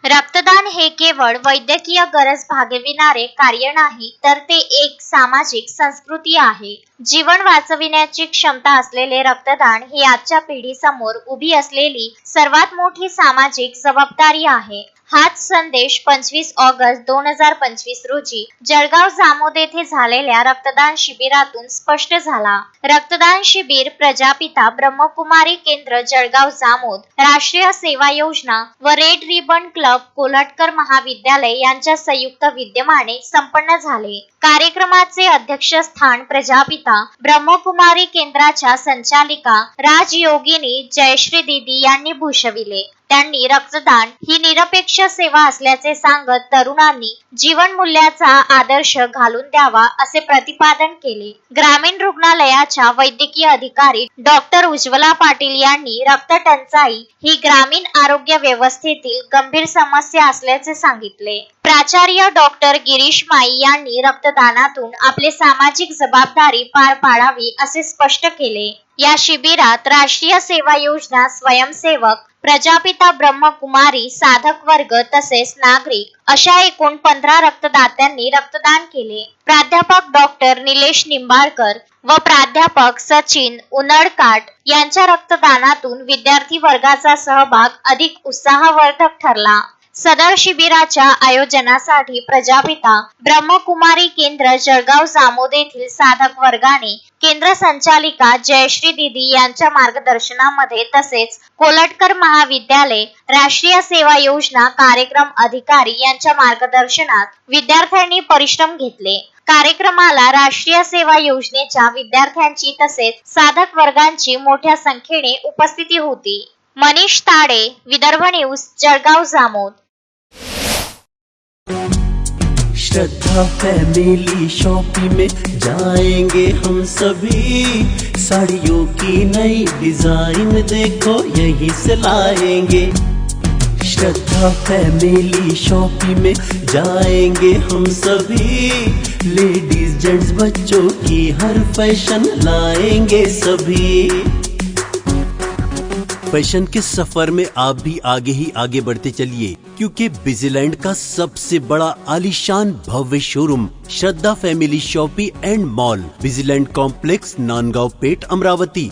रक्तदान हे केवळ वैद्यकीय गरज भागविणारे कार्य नाही, तर ते एक सामाजिक संस्कृती आहे. जीवन वाचविण्याची क्षमता असलेले रक्तदान ही आजच्या पिढीसमोर उभी असलेली सर्वात मोठी सामाजिक जबाबदारी आहे. हाच संदेश 25 ऑगस्ट 2025 रोजी जळगाव जामोद येथे झालेल्या रक्तदान शिबिरातून स्पष्ट झाला. रक्तदान शिबिर प्रजापिता ब्रह्मकुमारी केंद्र जळगाव जामोद, राष्ट्रीय सेवा योजना व रेड रिबन क्लब कोल्हटकर महाविद्यालय यांच्या संयुक्त विद्यमाने संपन्न झाले. कार्यक्रमाचे अध्यक्षस्थान प्रजापिता ब्रह्मकुमारी केंद्राच्या संचालिका राजयोगिनी जयश्री दीदी यांनी भूषविले. त्यांनी रक्तदान ही निरपेक्ष सेवा असल्याचे सांगत तरुणांनी जीवन मूल्याचा आदर्श घालून द्यावा असे प्रतिपादन केले. ग्रामीण रुग्णालयाच्या वैद्यकीय अधिकारी डॉक्टर उज्ज्वला पाटील यांनी रक्त टंचाई ही ग्रामीण आरोग्य व्यवस्थेतील गंभीर समस्या असल्याचे सांगितले. प्राचार्य डॉक्टर गिरीश माई यांनी रक्तदानातून आपले सामाजिक जबाबदारी पार पाडावी असे स्पष्ट केले. या शिबिरात राष्ट्रीय सेवा योजना स्वयंसेवक, प्रजापिता ब्रह्मकुमारी, साधक वर्ग तसेच नागरिक अशा एकूण 15 रक्तदात्यांनी रक्तदान केले. प्राध्यापक डॉक्टर निलेश निंबाळकर व प्राध्यापक सचिन उनडकाट यांच्या रक्तदानातून विद्यार्थी वर्गाचा सहभाग अधिक उत्साहवर्धक ठरला. सदर शिबिराच्या आयोजनासाठी प्रजापिता ब्रह्मकुमारी केंद्र जळगाव जामोद येथील साधक वर्गाने केंद्र संचालिका जयश्री दीदी यांच्या मार्गदर्शनामध्ये तसेच कोल्हटकर महाविद्यालय, राष्ट्रीय सेवा योजना कार्यक्रम अधिकारी यांच्या मार्गदर्शनात विद्यार्थ्यांनी परिश्रम घेतले. कार्यक्रमाला राष्ट्रीय सेवा योजनेच्या विद्यार्थ्यांची तसेच साधक वर्गांची मोठ्या संख्येने उपस्थिती होती. मनीष ताडे, विदर्भ न्यूज, जळगाव जामोद. श्रद्धा फैमिली शॉपिंग में जाएंगे हम सभी, साड़ियों की नई डिजाइन देखो यहीं से लाएंगे। श्रद्धा फैमिली शॉपिंग में जाएंगे हम सभी, लेडीज जेंट्स बच्चों की हर फैशन लाएंगे सभी। फैशन के सफर में आप भी आगे ही आगे बढ़ते चलिए, क्योंकि बिजीलैंड का सबसे बड़ा आलीशान भव्य showroom Shraddha family shopping and mall, बिजीलैंड कॉम्प्लेक्स, नांदगांव पेठ, अमरावती।